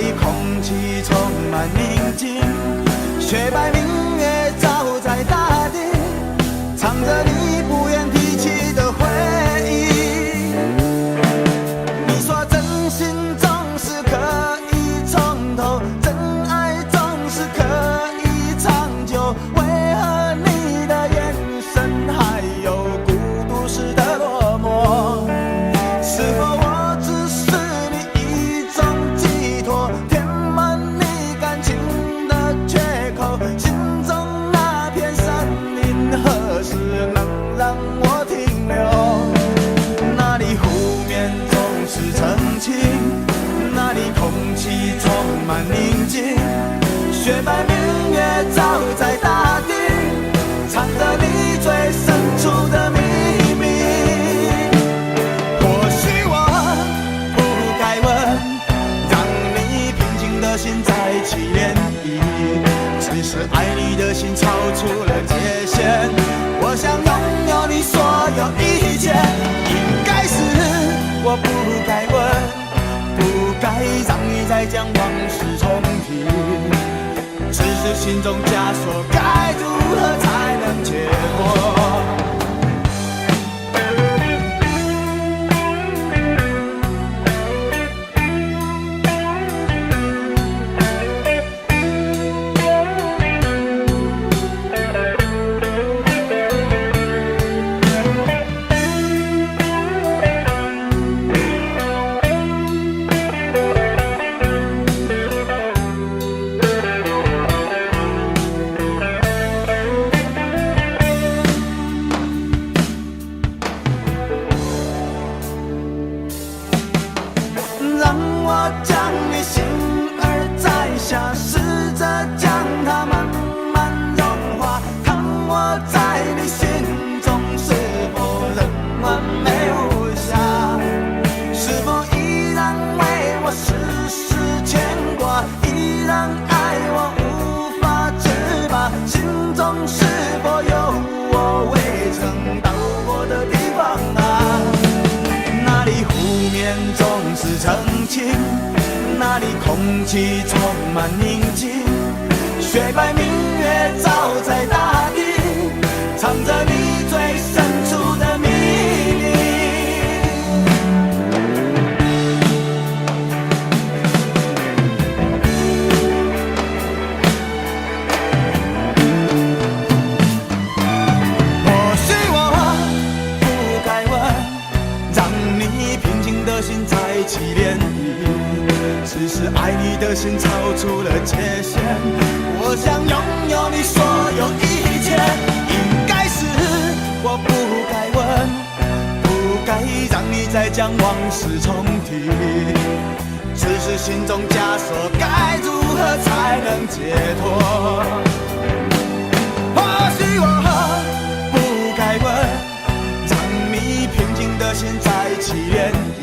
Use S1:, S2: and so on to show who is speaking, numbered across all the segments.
S1: 里空气充满宁静，雪白明月照在大地，唱着你不愿提起的回忆。你说真心总是可以从头，真爱总是可以长久，为何你的眼神还有孤独时的落寞？是否我只是你一种寄托，填满你感情的缺口？心中那片森林何时能让我停留？那里湖面总是澄清，那里空气充满宁静，雪白明月照在大地，藏着你最深处的秘密。或许我不该问，让你平静的心再起涟漪，只是爱你的心超出了界限。我想拥有你所有一切，应该是我不该问，不该让你再将往事重提，只是心中枷锁该如何才能解脱？那里空气充满宁静，雪白明月照在大地，藏着你最深处的秘密。或许我不该问，让你平静的心再起涟漪，只是爱你的心超出了界限。我想拥有你所有一切，应该是我不该问，不该让你再将往事重提，只是心中枷锁该如何才能解脱？或许我不该问，让你平静的心再起涟漪，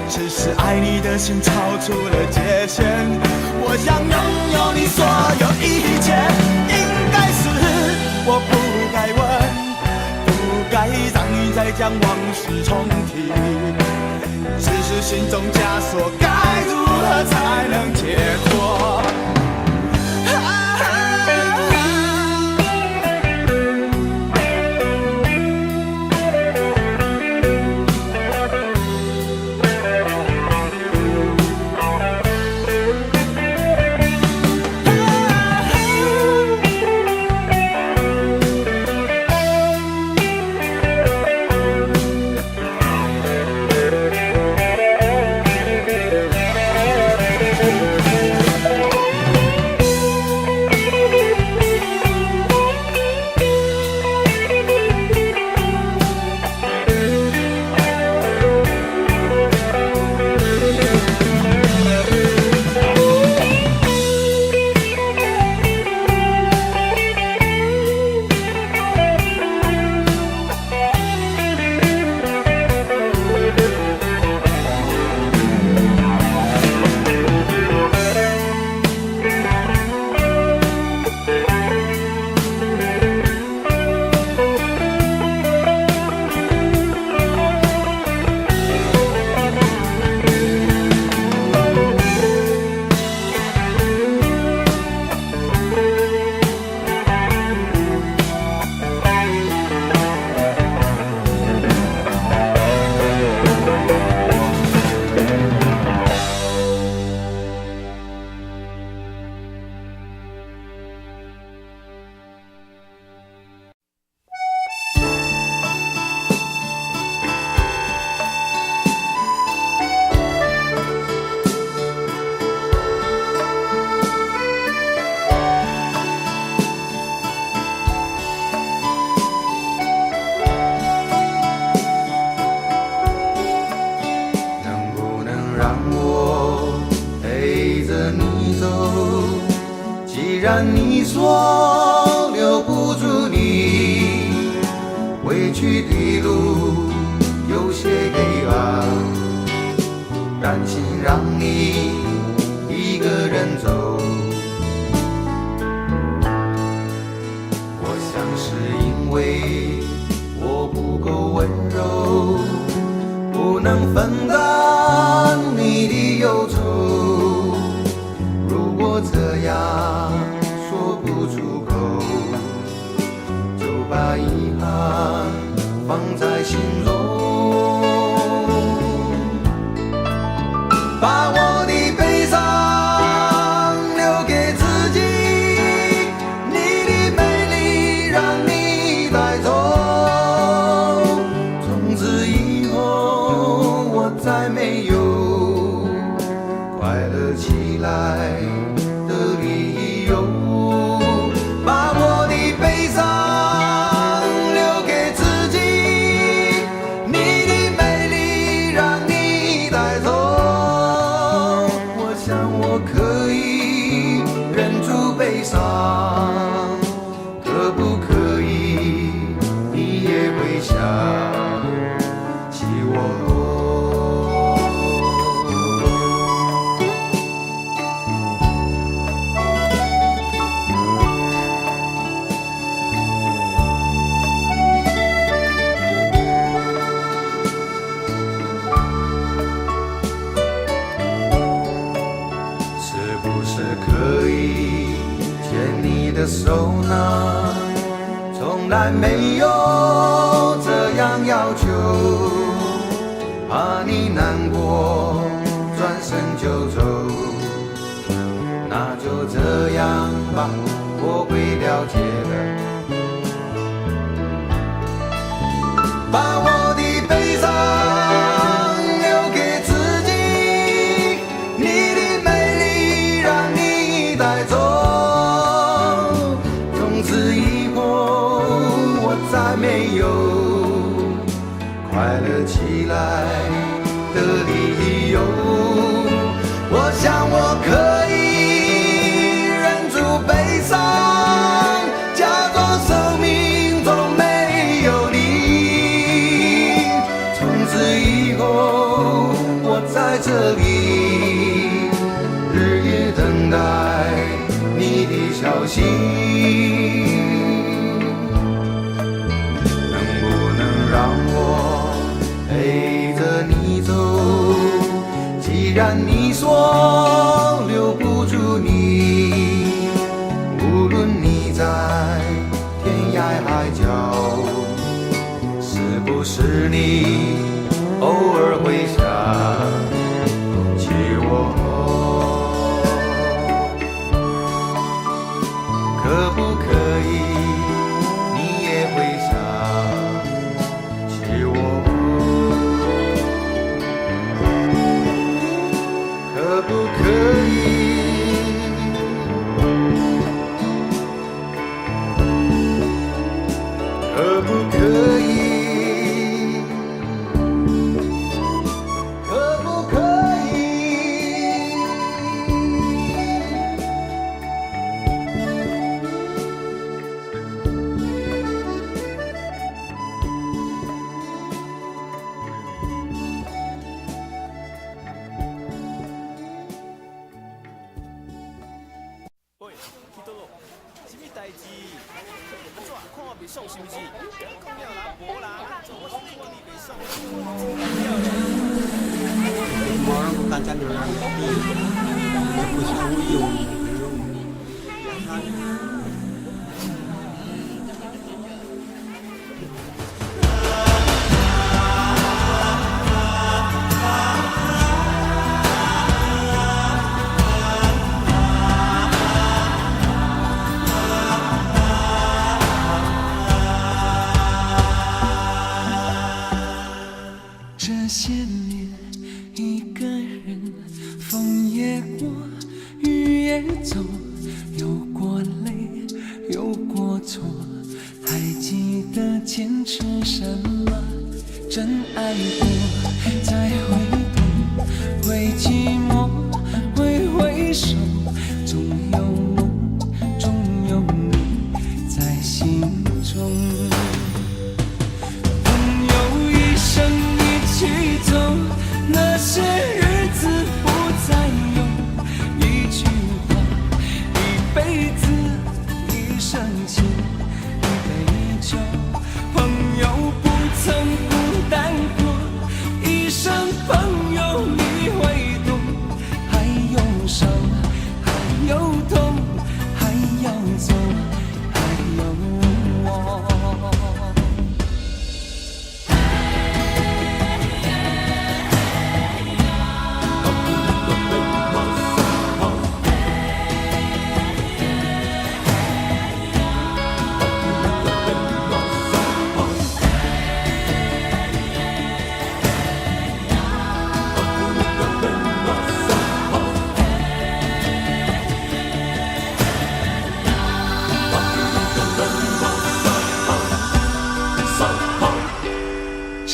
S1: 只是爱你的心超出了界限。我想拥有你所有一切，应该是我不该问，不该让你再将往事重提，只是心中枷锁该如何才能解脱？然你说留不住你，回去的路有些黑暗，担心让你一个人走。我想是因为我不够温柔，不能分担你的忧愁。如果这样说不出口，就把遗憾放在心中，把我的悲伤留给自己，你的美丽让你带走。从此以后我再没有快乐起来的理由，把我的悲伤留给自己，你的美丽让你带走。我想我可以忍住悲伤，可不可以你也会想起我？是不是可以牵你的手呢？从来没有这样要求，怕你难过转身就走。那就这样吧，我会了解的。把我的悲伤留给自己，你的美丽让你带走。从此以后我再没有快乐起来的理由。我想我可以忍住悲伤，假装生命中没有你。从此以后我在这里日夜等待你的消息，能不能让我陪着你走？既然你说留不住你，无论你在天涯海角，是不是你偶尔会想起我？可不可以你也会想起我？可不可以？可不可以？可不可以？
S2: 喂，去倒咯？什么代志？安怎？看我袂爽是毋是？讲了啦，无啦，做我是看你袂爽。
S3: Orang bukan orang tapi berkusuyung.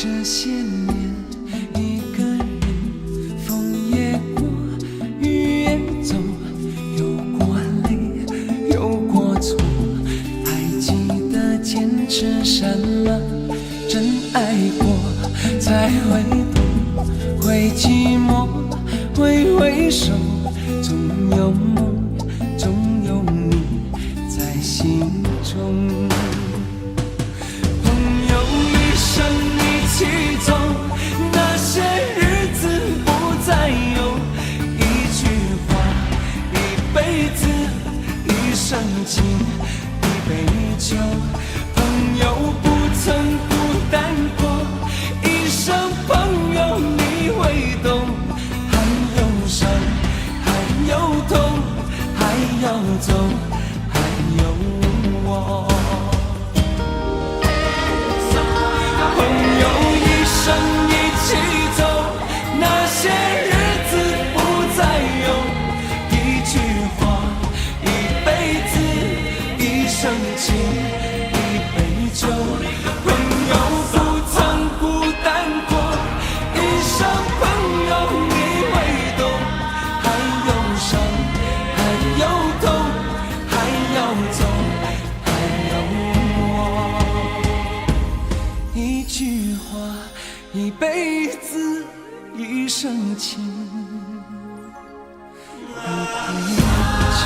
S4: 这些年，一个人，风也过，雨也走，有过泪，有过错，还记得坚持什么？真爱过，才会懂，会寂寞，会回首，总有梦，总有你在心中。一起走，那些日子不再有，一句话，一辈子，一生情，一杯酒。朋友不曾孤单过，一生朋友你会懂。还有伤，还有痛，还要走，还有我。一生一起走，那些日子不再有，一句话，一辈子，一生情，一杯酒。朋友不曾孤单过，一生朋友你会懂。还有伤，还有痛，还要走，还有我。一句话，一辈子，一生情，一杯酒。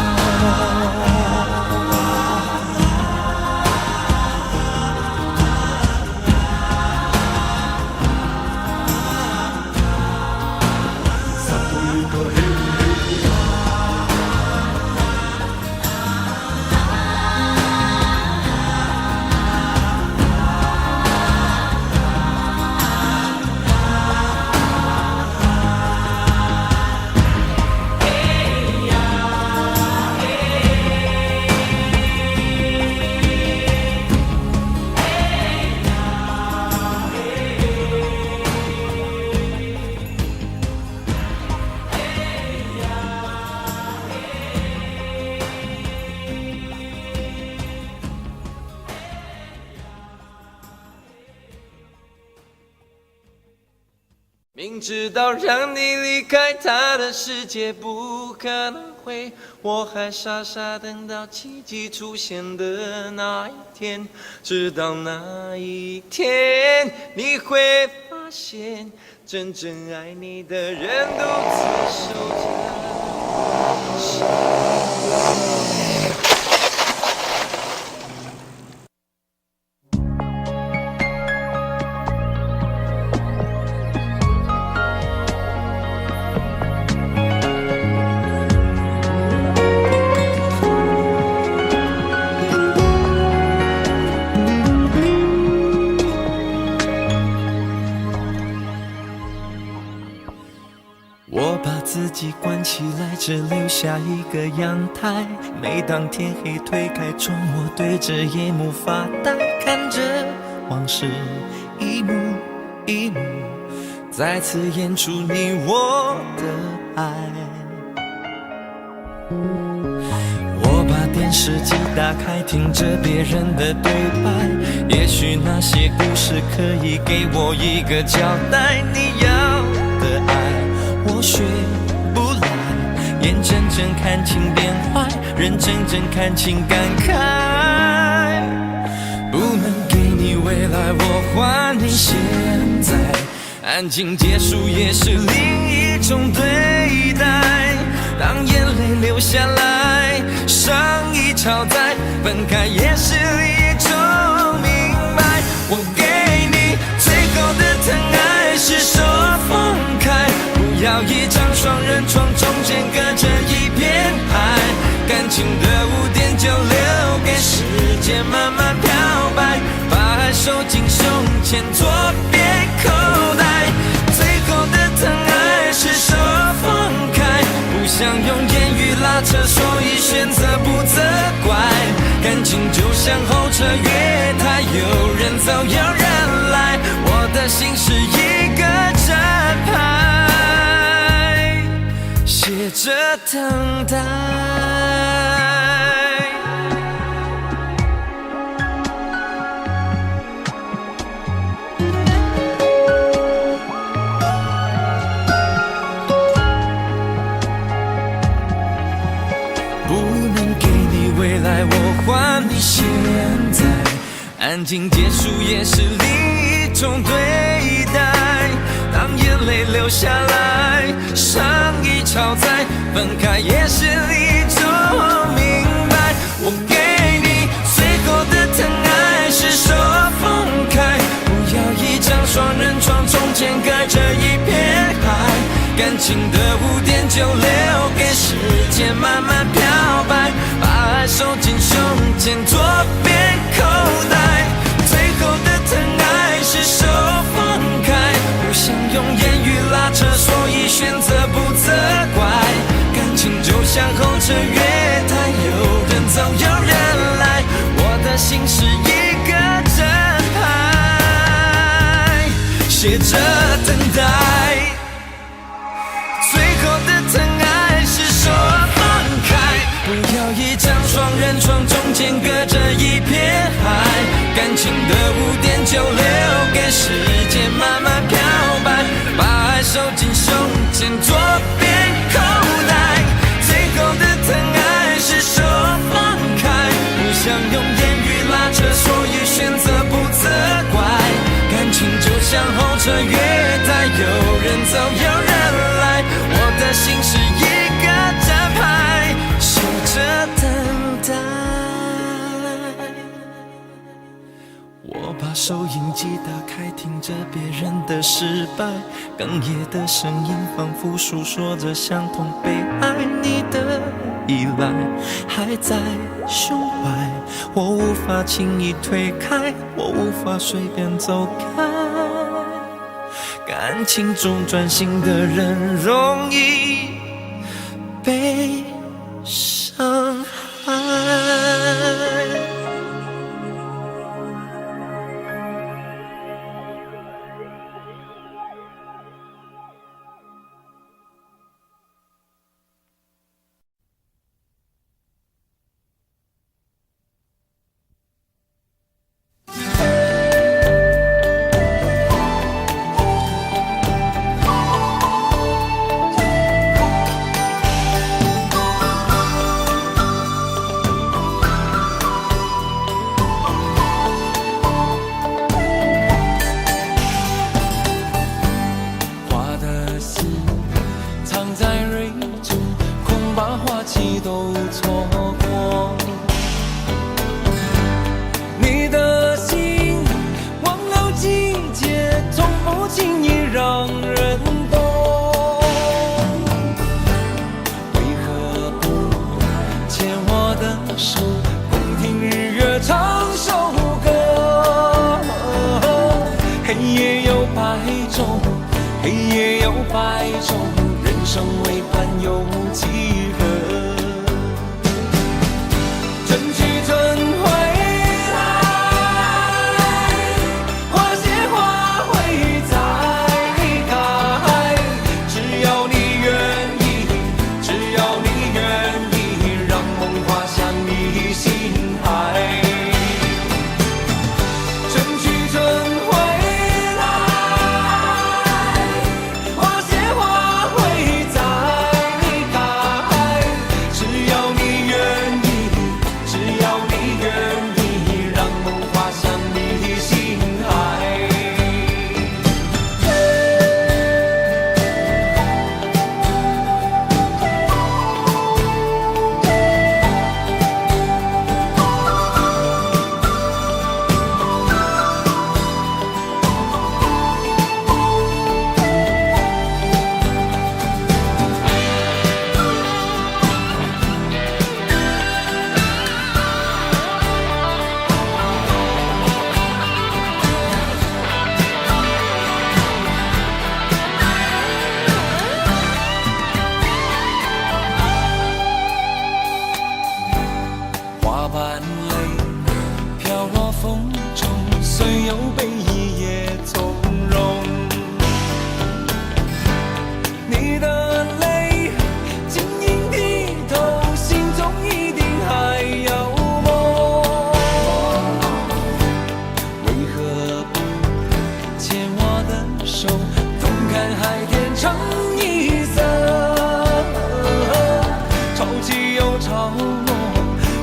S5: 明知道让你离开他的世界不可能会，我还傻傻等到奇迹出现的那一天。直到那一天，你会发现，真正爱你的人独自守着。
S2: 我把自己关起来，只留下一个阳台。每当天黑推开窗，我对着夜幕发呆，看着往事一幕一幕再次演出你我的爱。我把电视机打开，听着别人的对白，也许那些故事可以给我一个交代。你要的爱我学不来，眼睁睁看情变坏，人睁睁看情感慨。不能给你未来，我还你现在。安静结束也是另一种对待。当眼泪流下来，伤已超载，分开也是一种明白。我给你最后的疼爱是手放开，不要一张双人床，中间隔着一片海。感情的污点就留给时间慢慢漂白，把爱收进胸前左边口袋。最后的疼爱是手放开，不想用言语拉扯，所以选择不责怪。感情就像候车月台，有人走有人来，我的心是一个站牌，写着等待。感情结束也是另一种对待，当眼泪流下来，伤已超载，分开也是一种明白。我给你最后的疼爱是手放开，不要一张双人床，中间隔着一片海，感情的污点就留给时间慢慢漂白，把爱收进胸前左边口袋。最后的疼爱是手放开，不想用言语拉扯，所以选择不责怪。感情就像候车月台，有人走有人来，我的心是一个正牌，写着等待。最后的疼爱是手放开，不要一张双人床，中间隔着一片海，感情的污点就留给时间慢慢漂白，把爱收进胸前左边口袋。最后的疼爱是手放开，不想用言语拉扯，所以选择不责怪。感情就像候车月台，有人走有人来，我的心是一个站牌，守着等待。我把收音机打开，听着别人的失败，哽咽的声音仿佛诉说着相同被爱，你的依赖还在胸怀，我无法轻易推开，我无法随便走开。感情中专心的人容易被伤害。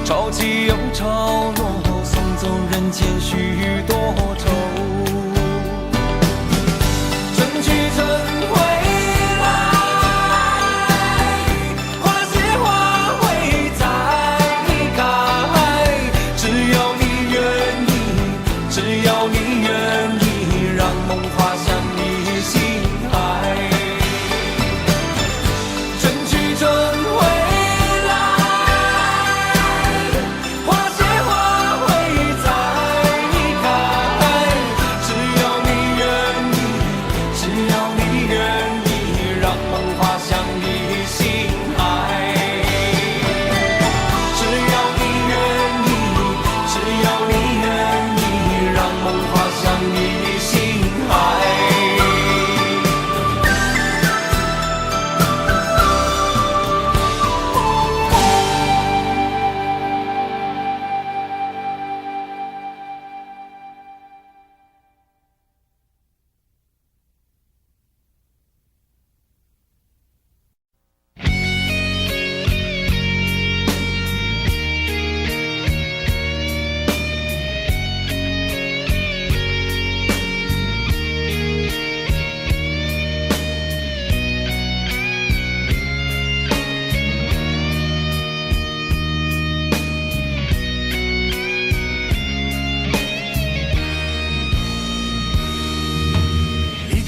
S4: 潮起又潮落，送走人间虚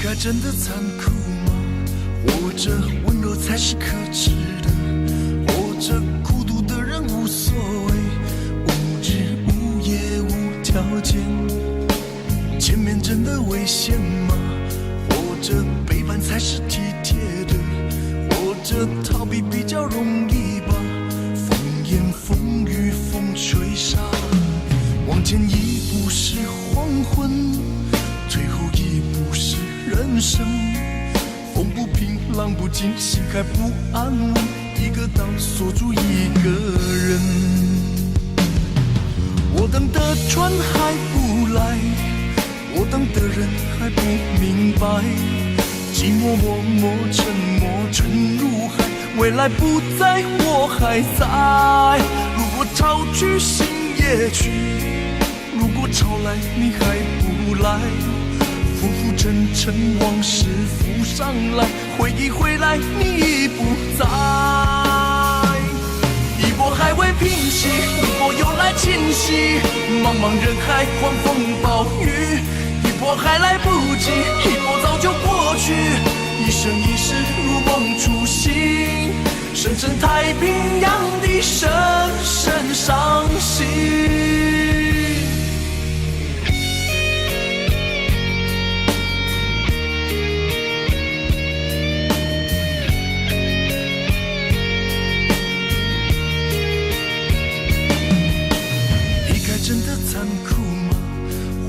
S4: 该真的残酷吗？活着温柔才是可耻的，活着孤独的人无所谓，无日无夜无条件。前面真的危险吗？活着背叛才是体贴的，活着逃避比较容易吧。风言风语风吹沙，往前一步是黄昏，退后一步是人生。风不平浪不静，心还不安稳，一个岛锁住一个人。我等的船还不来，我等的人还不明白，寂寞默默沉没沉入海，未来不在我还在。如果潮去心也去，如果潮来你还不来，浮浮沉沉往事浮上来，回忆回来你已不在。一波还未平息，一波又来侵袭，茫茫人海狂风暴雨，一波还来不及，一波早就过去，一生一世如梦初醒，深深太平洋的深深伤心。真的残酷吗？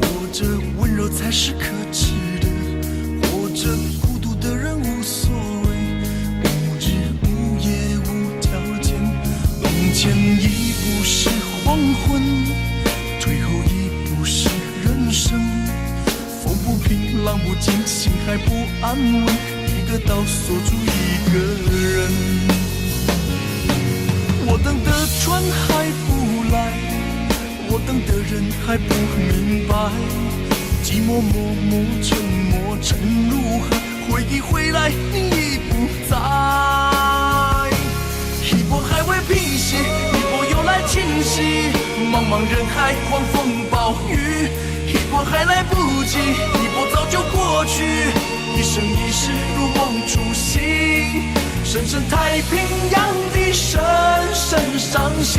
S4: 活着温柔才是可耻的，活着孤独的人无所谓，无日无夜无条件。往前一步是黄昏，退后一步是人生。风不平浪不静，心还不安稳，一个岛锁住一个人。我等的船还不来，我等的人还不明白，寂寞默默沉没沉入海，回忆回来你已不在。一波还未平息，一波又来侵袭，茫茫人海狂风暴雨，一波还来不及，一波早就过去，一生一世如梦初醒，深深太平洋的深深伤心。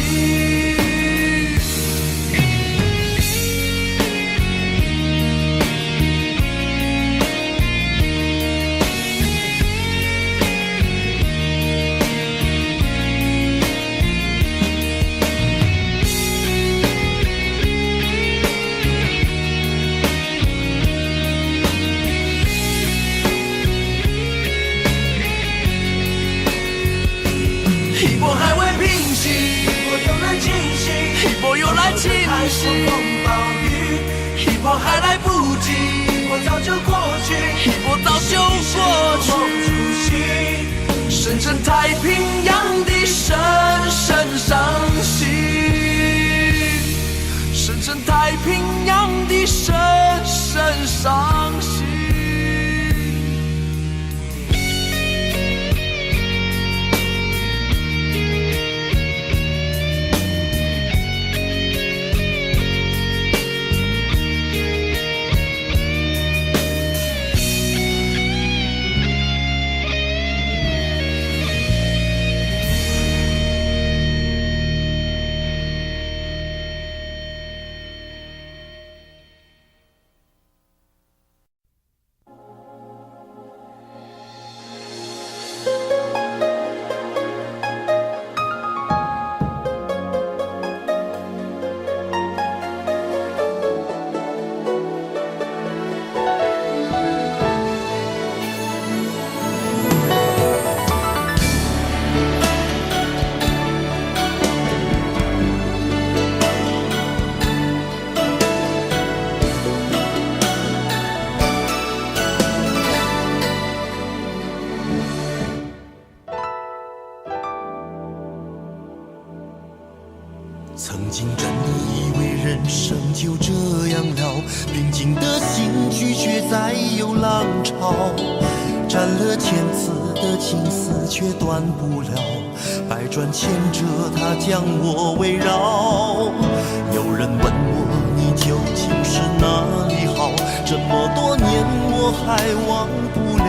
S4: 一波还未平息，一波又来侵袭，一波又来侵袭，风暴雨，一波还来不及，一波早就过去，一波早就过去，深深太平洋的深深伤心，深深太平洋的深深伤心。
S6: 曾经真的以为人生就这样了，平静的心绪却再有浪潮，斩了千次的情丝却断不了，百转千折它将我围绕。有人问我你究竟是哪里好，这么多年我我还忘不了。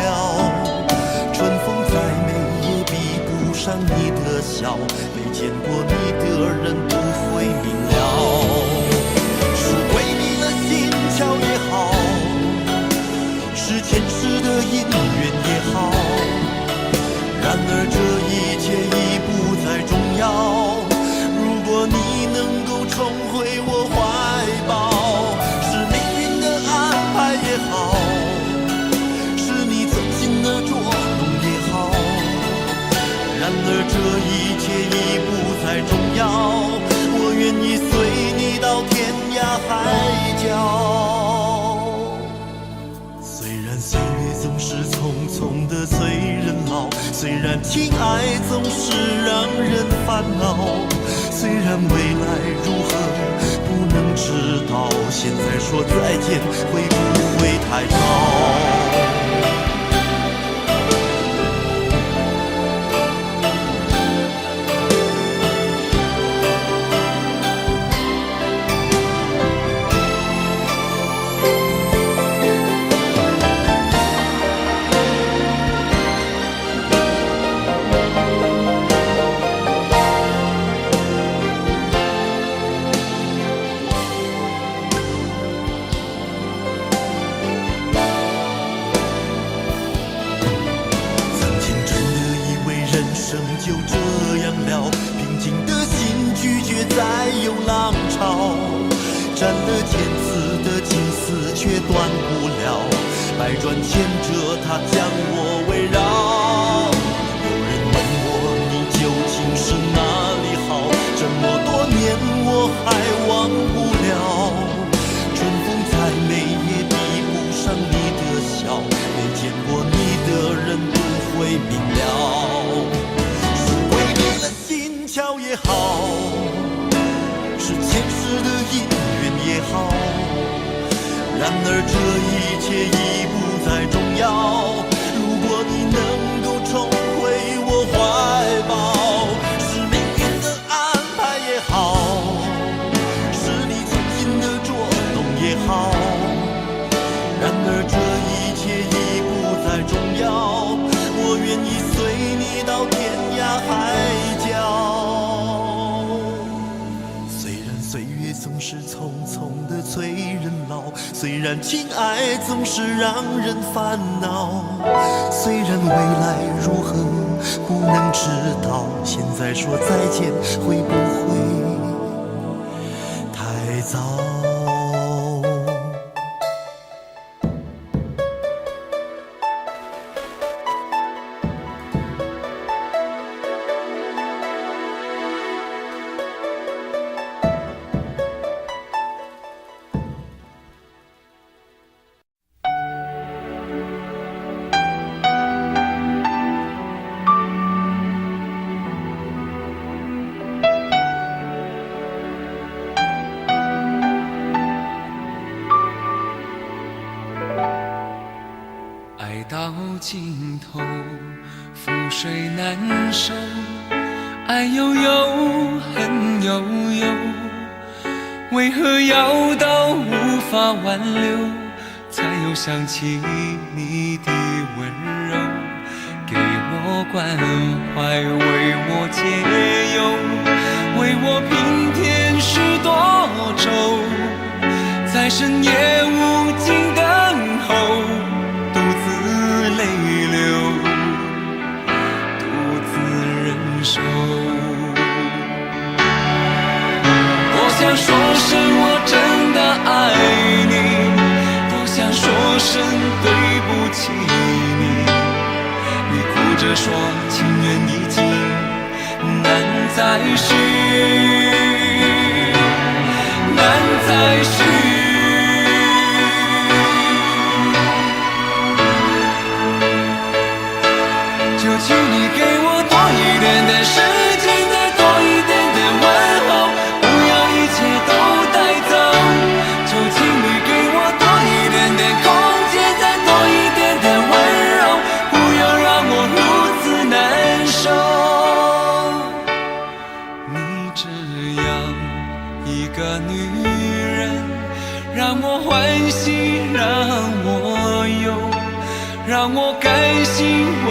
S6: 春风再美也比不上你的笑，没见过你的人不会明了。是鬼迷了心窍也好，是前世的因缘也好，然而这一切已不再重要。如果你能够重回我怀抱，是命运的安排也好，是你存心的捉弄也好，然而这一切已不再重要。我愿意随你到天涯海角。虽然岁月总是匆匆的催人老，虽然情爱总是让人烦恼，虽然未来如何不能知道，现在说再见会不会太早？就这样了，平静的心拒绝再有浪潮，斩了千次的情丝却断不了，百转千折它将我围绕。有人问我你究竟是哪里好，这么多年我还忘不了。春风再美也比不上你的笑，没见过你的人不会明了。巧也好，是前世的因缘也好，然而这一切已不再重要。如果你能够重回我怀抱，是命运的安排也好，是你存心的捉弄也好，然而这一切已不再重要。我愿意随你到天涯海角。岁月总是匆匆的催人老，虽然情爱总是让人烦恼，虽然未来如何不能知道，现在说再见会不会太早？
S4: 到尽头，覆水难收，爱悠悠，恨悠悠，为何要到无法挽留，才又想起你的温柔，给我关怀，为我解忧，为我平添许多愁，在深夜无尽等候，独自泪流，独自忍受。多想说声我真的爱你，多想说声对不起你，你哭着说情缘已尽，难再续，难再续。就请你给我多一点的时间，再多一点的问候，不要一切都带走。就请你给我多一点的空间，再多一点的温柔，不要让我如此难受。你这样一个女人，让我甘心为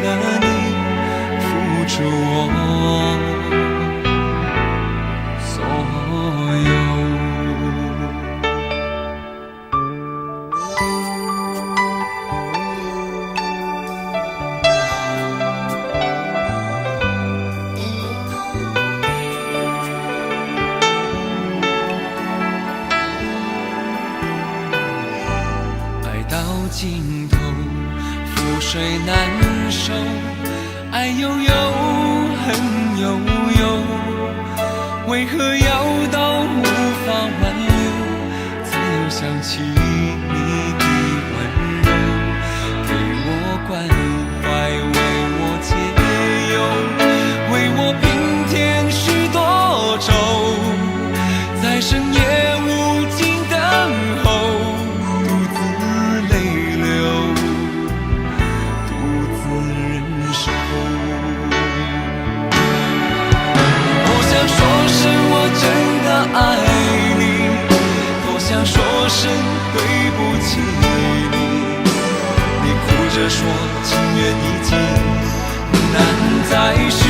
S4: 了你付出我所有。尽头，覆水难收，爱悠悠，恨悠悠，为何要到无法挽留，才又想起你的温柔，给我关怀，为我解忧，为我平添许多愁，在深夜无尽等候，爱你，多想说声对不起你。你哭着说情缘已尽，难再续，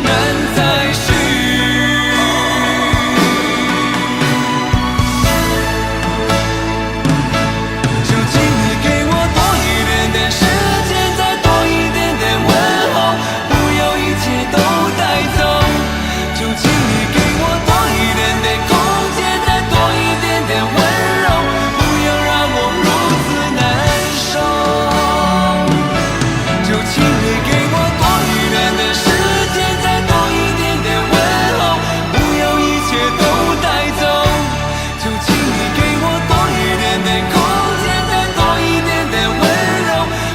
S4: 难再续。就请你给我多一点点时间，再多一点点问候，不要一切都带走。就请你给我多一点点空间，再多一点点温柔，不要让我如此难受。就请你给我多一点点时间，再多一点点问候，不要一切都带走。就请你给我多一点点空间，再多一点点温柔，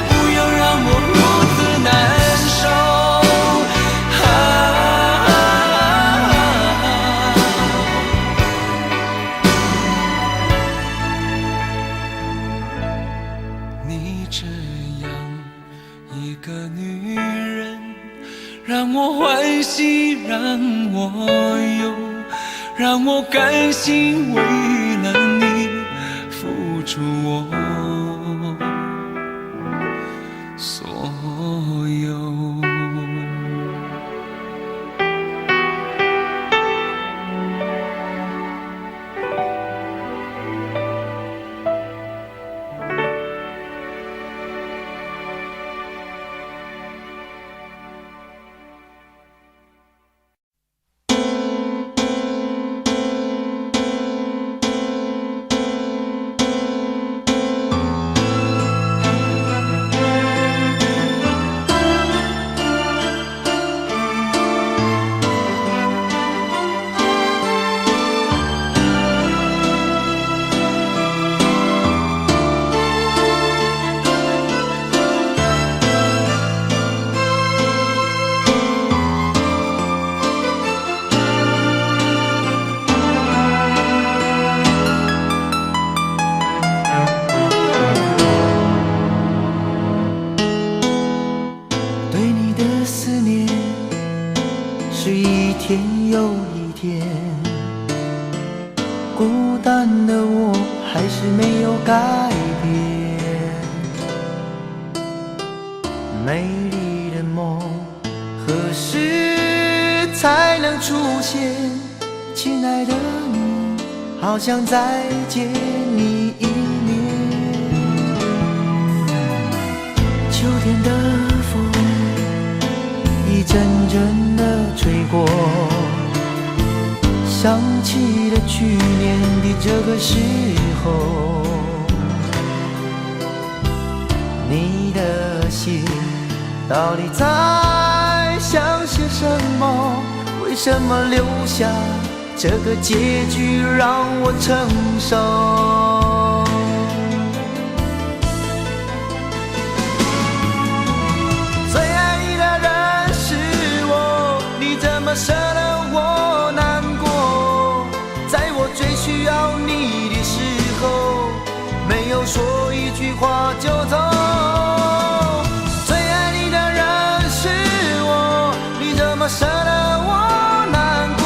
S4: 不要让我如此难受。你这样一个女人，让我欢喜，让我忧，让我甘心为了你付出我所有。
S1: 是一天又一天，孤单的我还是没有改变。美丽的梦何时才能出现？亲爱的你，好想再见你一面。秋天的风一阵阵地吹过，想起了去年的这个时候，你的心到底在想些什么？为什么留下这个结局让我承受？最爱你的人是我，你怎么舍得我难过？在我最需要你的时候，没有说一句话就走。最爱你的人是我，你怎么舍得我难过？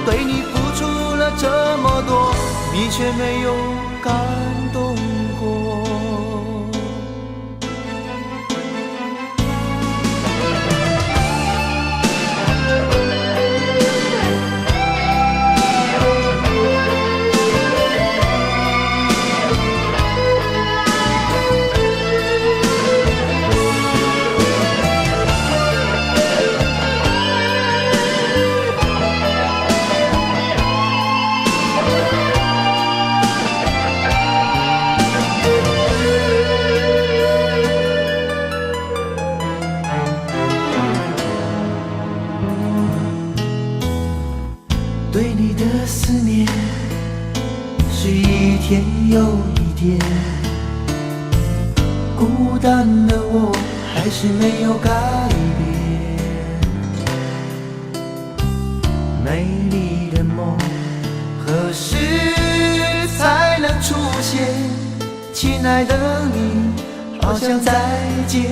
S1: 对你付出了这么多，你却没有感动。
S4: 有一天，孤单的我还是没有改变。美丽的梦何时才能出现？亲爱的你，好想再见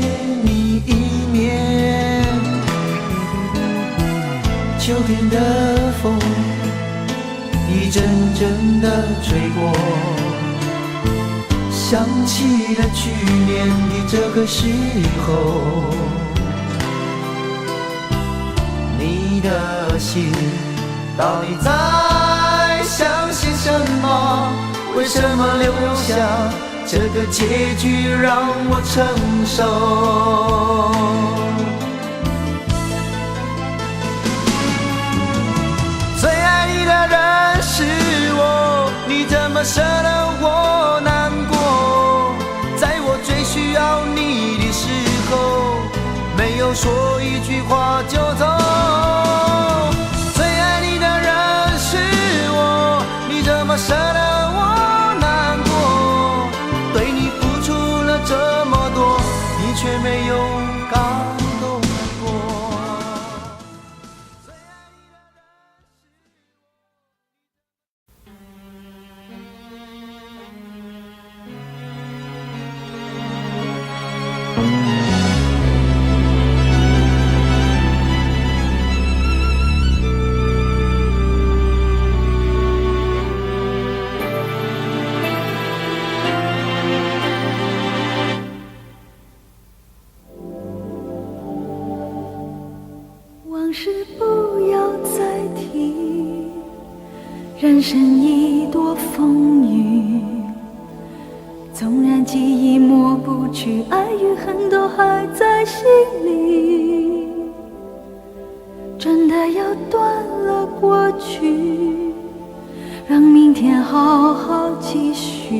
S4: 你一面。秋天的风一阵阵的吹过，想起了去年的这个时候，你的心到底在想些什么？为什么留下这个结局让我承受？最爱你的人是我，你怎么舍得我难过？在我最需要你的时候，没有说一句话就走。最爱你的人是我，你怎么舍得我难过？对你付出了这么多，你却没有感动过。
S7: 往事不要再提，人生已多风雨。纵然记忆抹不去，爱与恨都还在心里。真的要断了过去，让明天好好继续。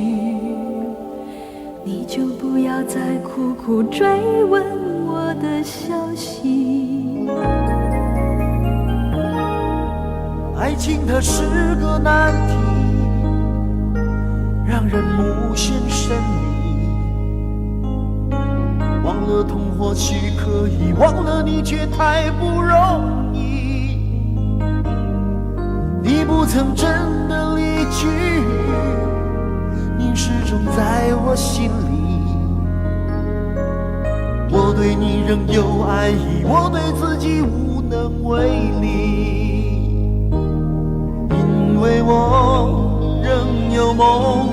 S7: 你就不要再苦苦追问我的消息。
S4: 爱情它是个难题，让人无限神秘。忘了痛或许可以，忘了你却太不容易。你不曾真的离去，你始终在我心里。我对你仍有爱意，我对自己无能为力。因为我仍有梦，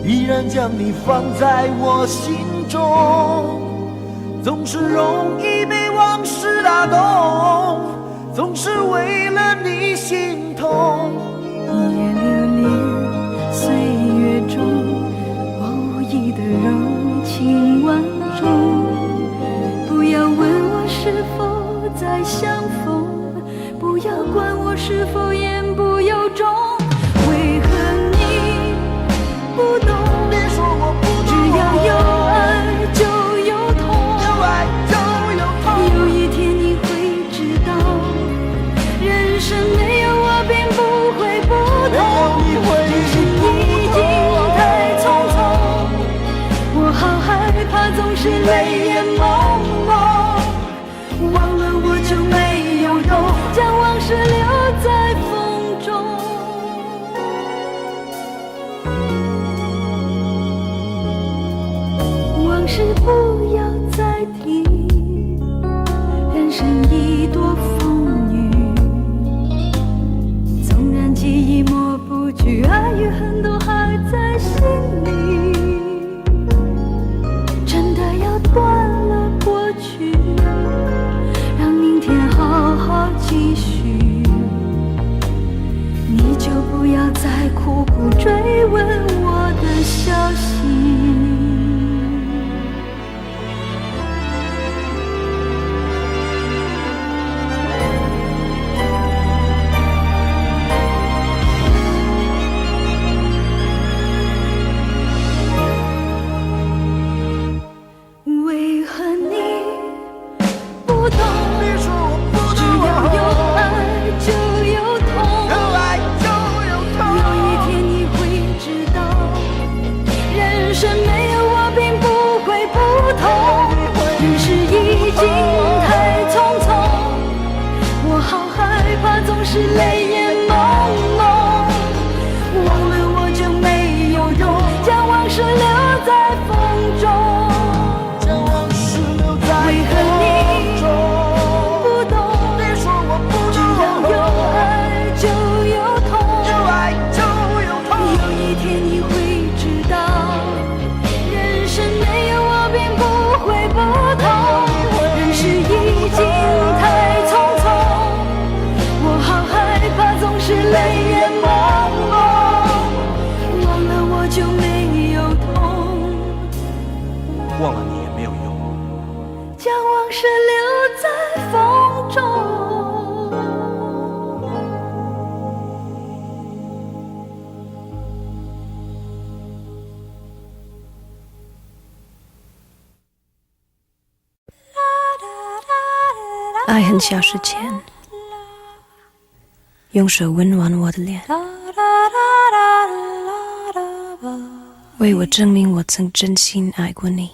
S4: 依然将你放在我心中。总是容易被往事打动，总是为了你心痛。
S7: 一夜流连岁月中，无意的柔情万种。不要问我是否再相逢，不要管我是否言不由衷。为何你不懂？
S4: 别说我不懂，
S7: 只要有爱就有痛，
S4: 有爱就有痛。
S7: 有一天你会知道，人生没有我并不会不同。人生已经太匆匆，我好害怕总是泪眼朦胧。忘了我就没有懂，将往事留在风中。往事不要再提，人生已多风雨。纵然记忆抹不去，爱与恨都还在心里。真的要断了过去，让明天好好继续。你就不要再苦苦追问我的消息。
S8: 忘了你也没有用。
S7: 将往事留在风中。
S9: 爱很小时前，用手温暖我的脸，为我证明我曾真心爱过你。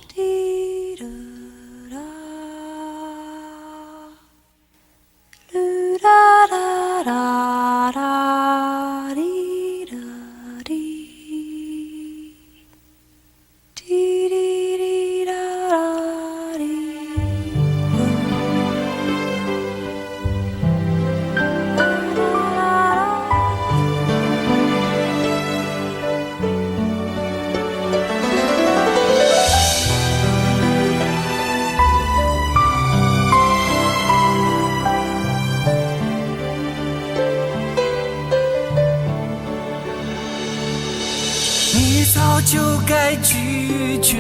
S4: 你早就该拒绝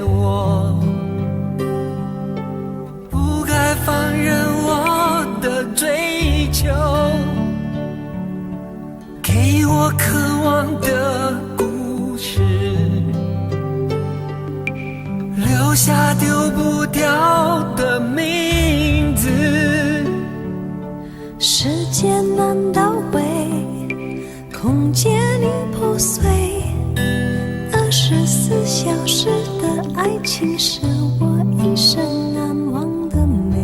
S4: 我，不该放任我的追求，给我渴望的故事，留下丢不掉的名字。
S7: 时间难倒回，空间已破碎。24小时的爱情是我一生难忘的美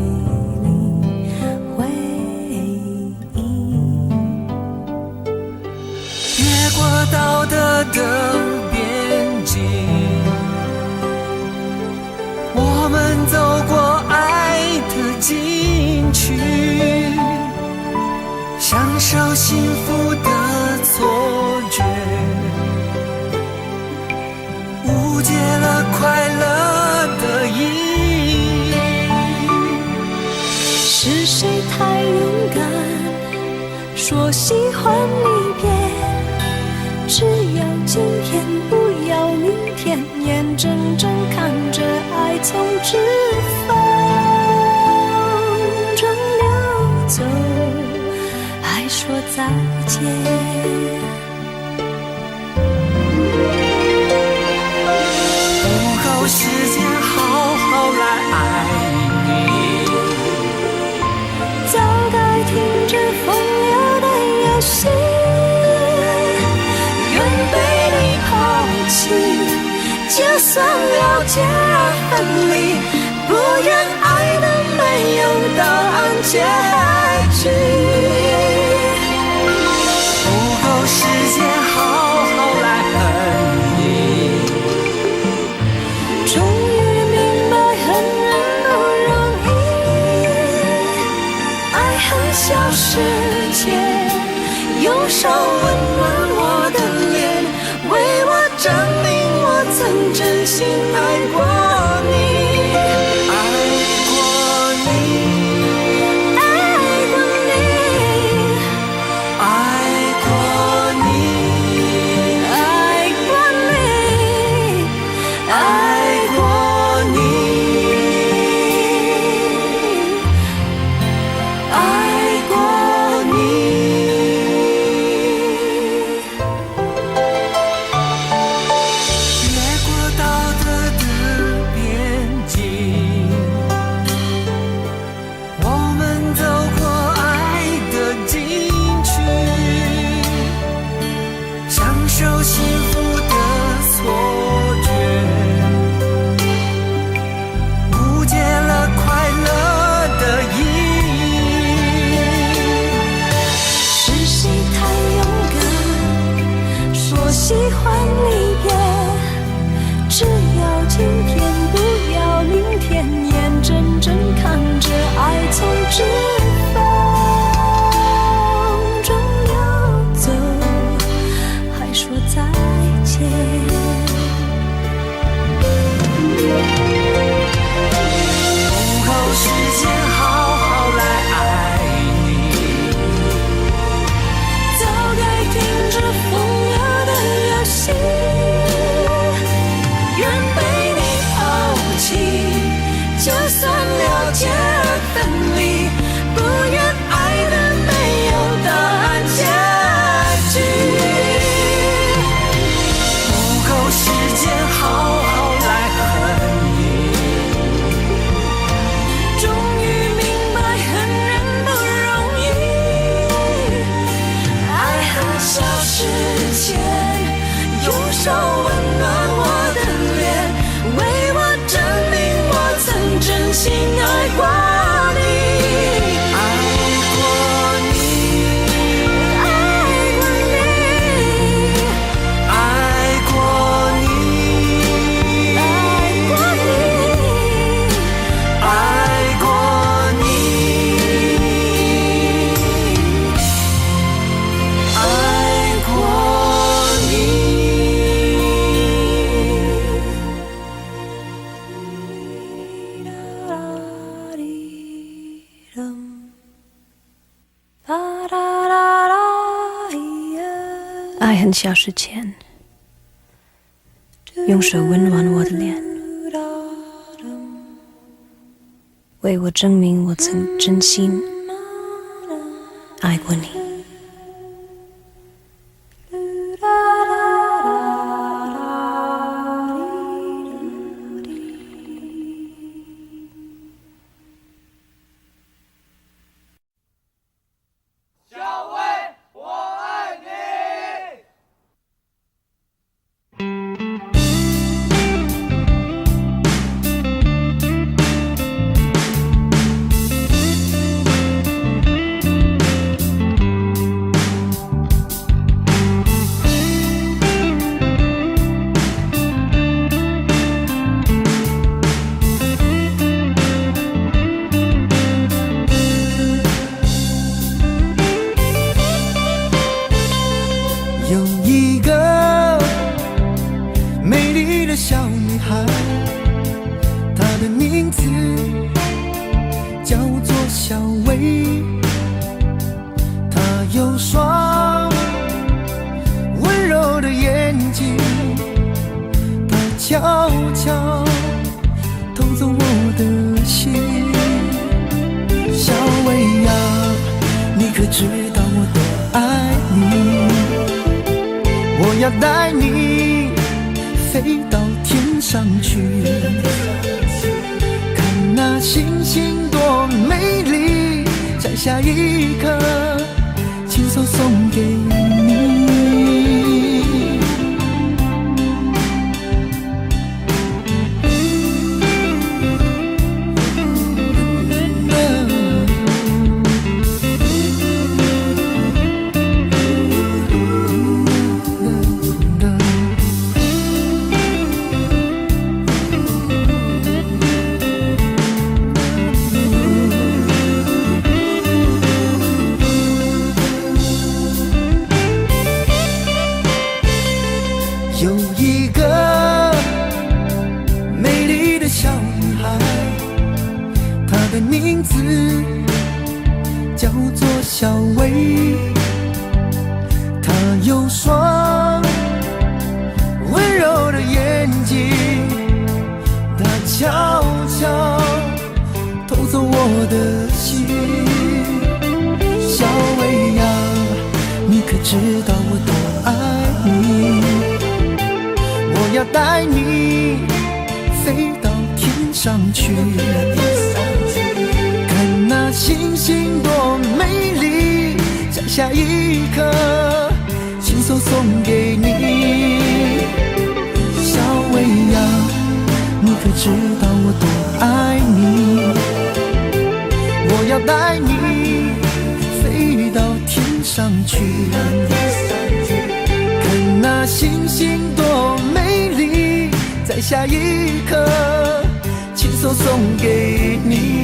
S7: 丽回忆。
S4: 越过道德的边境，我们走过爱的禁区，享受幸福的错觉，误解了快乐的意义。
S7: 是谁太勇敢，说喜欢离别？只要今天，不要明天，眼睁睁看着爱从指缝中流走，还说再见。
S4: 时间好好来爱你，
S7: 早该停止风流的游戏，愿被你抛弃，就算了解而分离，不愿爱的没有答案结局。
S4: 不够时间好好来恨你，
S7: 终于明白恨人不容易，爱恨小世界，用手温暖我的脸，为我证明我曾真心爱过你。
S4: 越过道德的
S9: 很小时前，用手温暖我的脸，为我证明我曾真心爱过你。
S1: 有一个美丽的小女孩，她的名字叫做小薇。她有双温柔的眼睛，她悄悄偷走我的心。小薇呀，你可知道我多爱你？我要带你飞到天上去，看那星星多美丽，摘下一颗，亲手送给你。有一个美丽的小女孩，她的名字叫做小薇。她有双温柔的眼睛，她悄悄偷走我的心。小薇呀，你可知道我多爱你？我要带你飞到天上去，看那星星多美丽，摘下一颗，亲手送给你。小薇呀，你可知道我多爱你？我要带你飞到天上去，看那星星多美丽，摘下一颗，亲手送给你。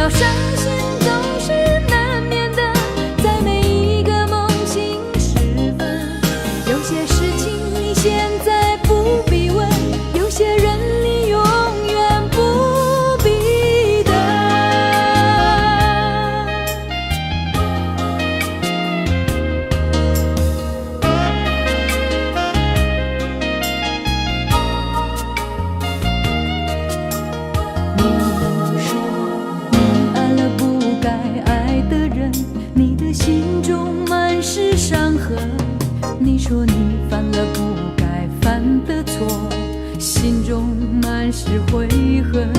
S7: 道伤心总是难免的，在每一个梦醒时分，有些事情你现在不必问，有些人你永远不必等。你说你爱了不该爱的人，你的心中满是伤痕。你说你犯了不该犯的错，心中满是悔恨。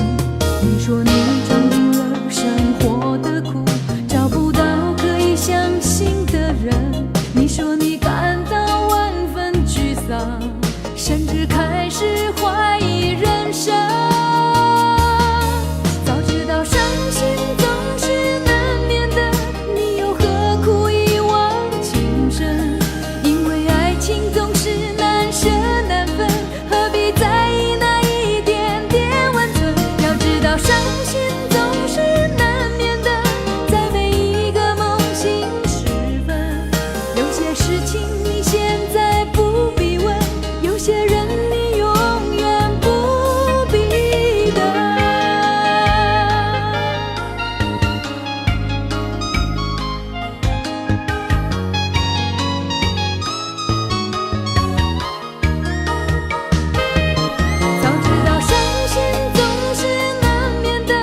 S7: 你说你尝尽了生活的苦，找不到可以相信的人。你说你感到万分沮丧，甚至开始怀疑人生。早知道伤心总是难免的，你又何苦一往情深？因为爱情总是难舍难分，何必在意那一点点温存？要知道伤心总是难免的，在每一个梦醒时分，有些事情你现在不必问，有些人你永远不必等。早知道伤心总是难免的，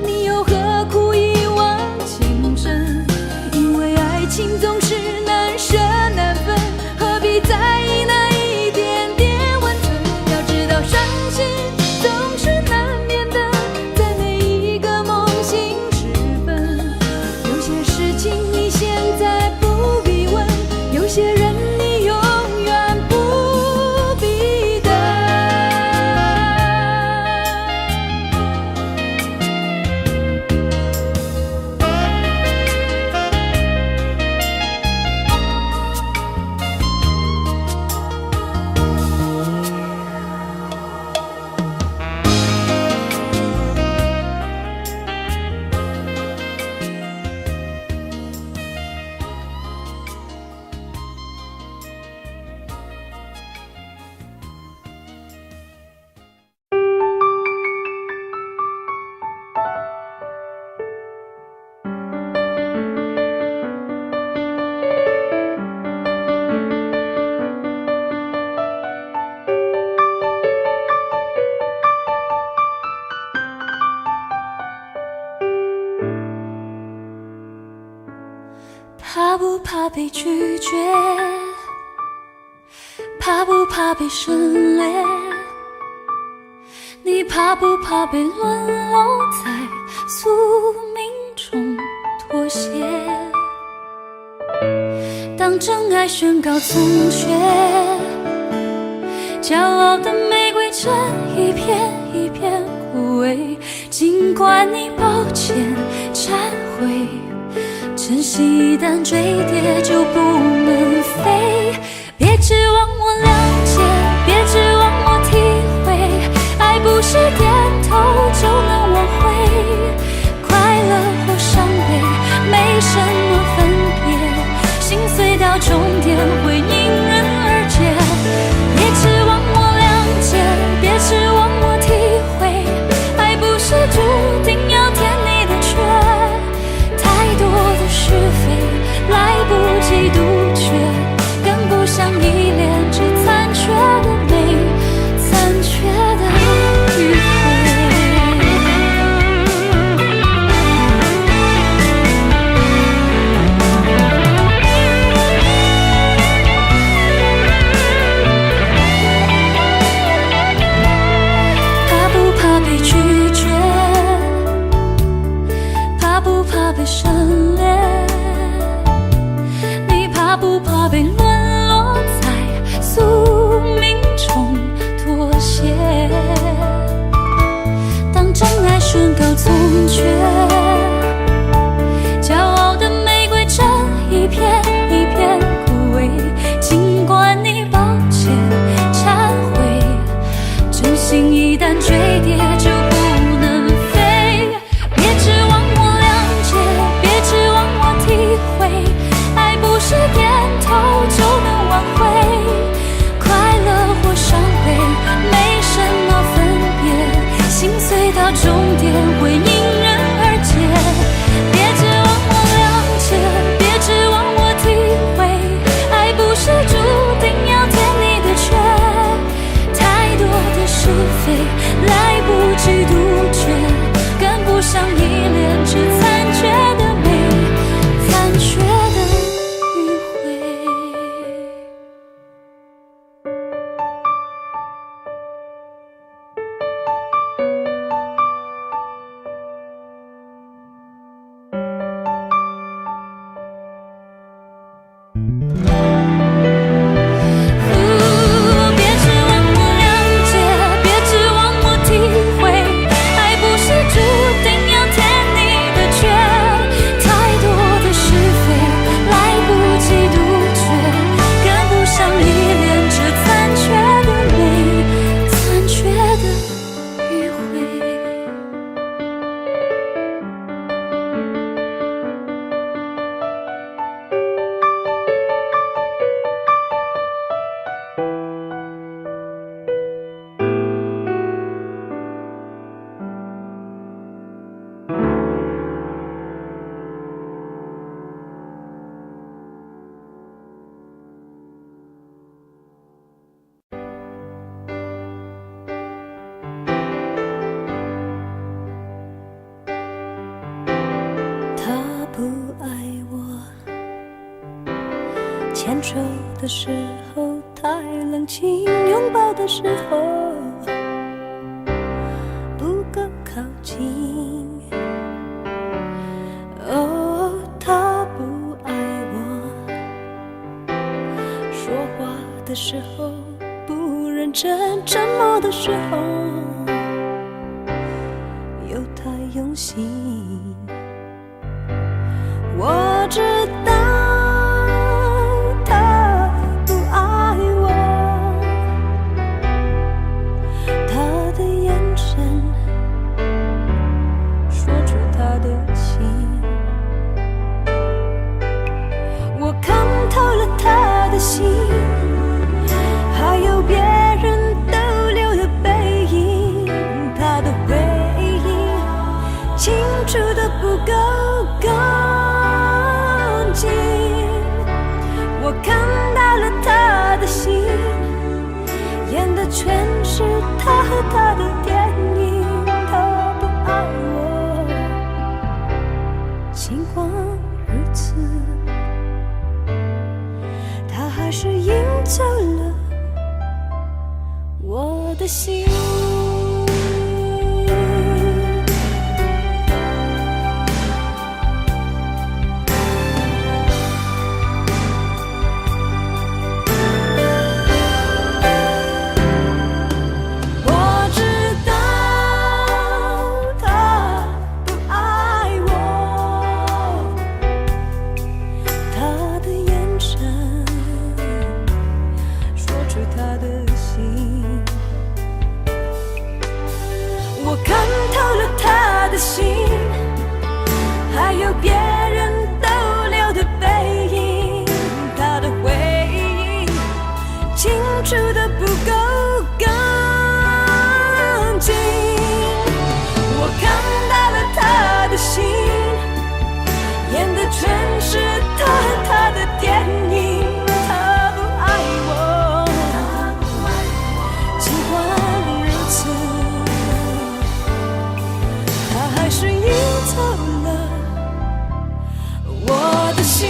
S7: 你又何苦一往情深？因为爱情总是难舍难分，何必在意那一点点温存？要知道伤心总是难免的，在每一个梦醒时分，有些事情你现在不必问，有些人你永远不必等。怕不怕被拒绝？怕不怕被省略？你怕不怕被沦落在宿命中妥协？当真爱宣告从缺，骄傲的玫瑰正一片一片枯萎。尽管你抱歉忏悔，真心一旦坠跌就不能飞。别指望我谅解，别指望我体会，爱不是点头就能挽回。快乐或伤悲没什么分别，心碎到终点会因人而解。别指望我谅解，别指望我体会，爱不是注定要填你的缺。太多的是非来不及杜绝，更不想依恋这残缺的美，残缺的迂回。怕不怕被拒绝？怕不怕被省略？你怕不怕被沦落在宿命中妥协？当真爱宣告从缺，骄傲的玫瑰正一片一片枯萎。尽管你抱歉忏悔，真心一旦坠跌就不能飞。别指望我不爱我，牵手的时候太冷清，拥抱的时候不够靠近。哦，他不爱我，说话的时候不认真，沉默的时候又太用心。我知道他不爱我，他的眼神说出他的心，我看透了他的心，还有别人逗留的背影，他的回忆清楚的不够干净。我看到了他的心，演的全是他和他的电影。他不爱我，尽管如此，他还是赢走了我的心。我看透了他的心，还有别人逗留的背影，他的回忆清楚的不够干净。我看到了他的心，演的全是他和他的电影。他不爱我，尽管如此，还是赢走了我的心。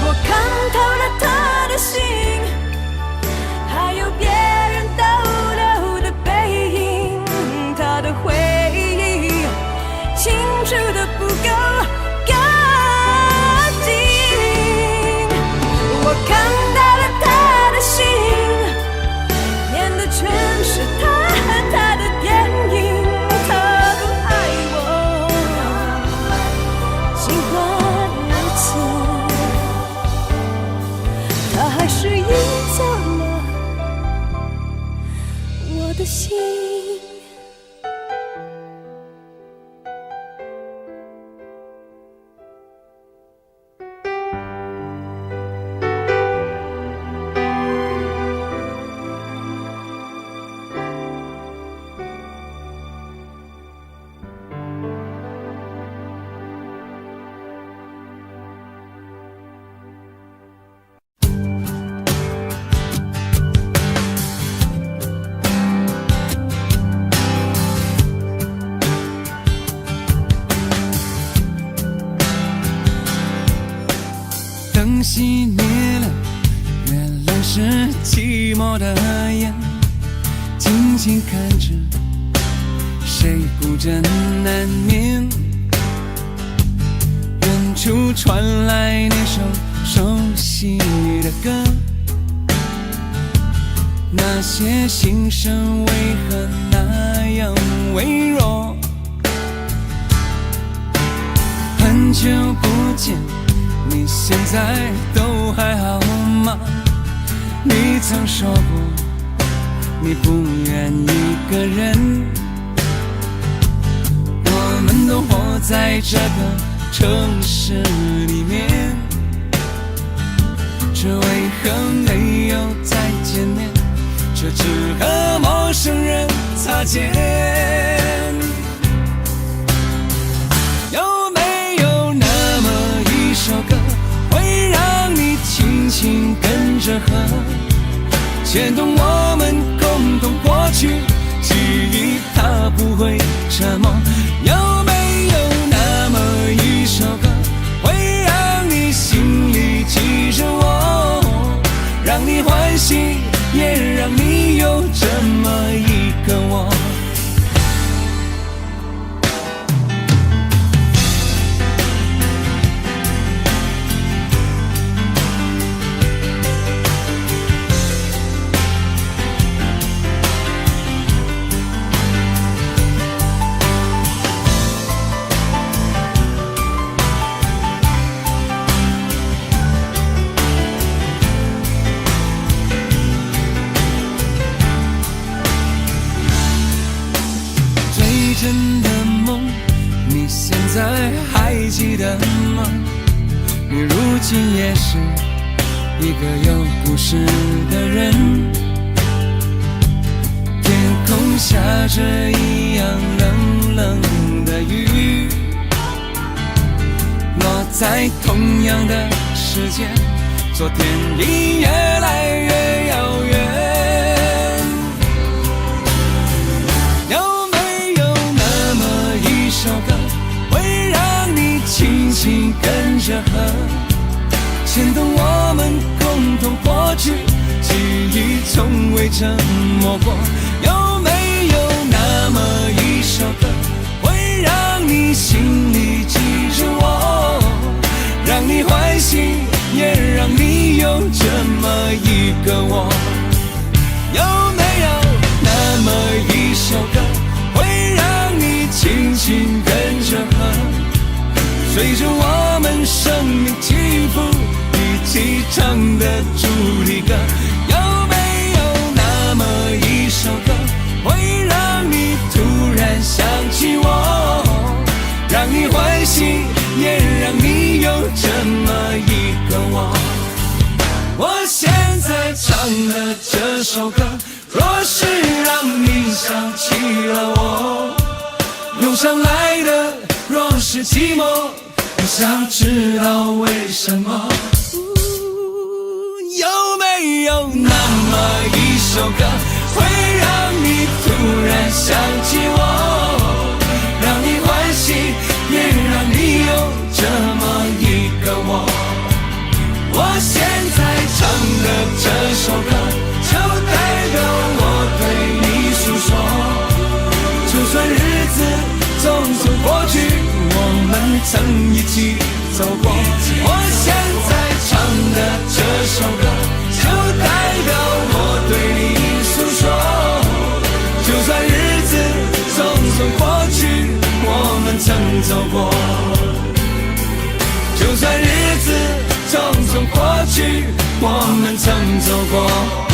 S7: 我看透了他的心，还有别人逗留的背影，他的回忆清楚的不够干净。我看到了他的心，演的全是他和他的电影。他不爱我，尽管如此，他还是赢走了我的心。
S4: 灯熄灭了，原来是寂寞的眼，静静看着谁孤枕难眠。远处传来那首熟悉的歌，那些心声为何那样微弱？很久不见，你现在都还好吗？你曾说过你不愿一个人，我们都活在这个城市里面，这为何没有再见面？这只和陌生人擦肩。有没有那么一首歌，会让你轻轻跟着河，牵动我们共同过去，记忆它不会沉默。有没有那么一首歌，会让你心里记着我，让你欢喜，也让你有这么一个我。真的梦，你现在还记得吗？你如今也是一个有故事的人。天空下着一样冷冷的雨，落在同样的时间，昨天已越来越遥远。首歌会让你轻轻跟着河，牵动我们共同过去，记忆从未沉默过。有没有那么一首歌，会让你心里记着我，让你欢喜，也让你有这么一个我？有没有那么一首歌，会让你轻轻跟着河，随着我们生命起伏，一起唱的主题歌？有没有那么一首歌，会让你突然想起我，让你欢喜，也让你有这么一个我？我现在唱的这首歌，若是让你想起了我，涌上来的若是寂寞，我想知道为什么。有没有那么一首歌，会让你突然想起我，让你欢喜，也让你有这么一个我？我现在唱的这首歌，就代表我对你诉说。就算日子匆匆过去，我们曾一起走过。我现在唱的这首歌，就代表我对你诉说。就算日子匆匆过去，我们曾走过。就算日子匆匆过去，我们曾走过。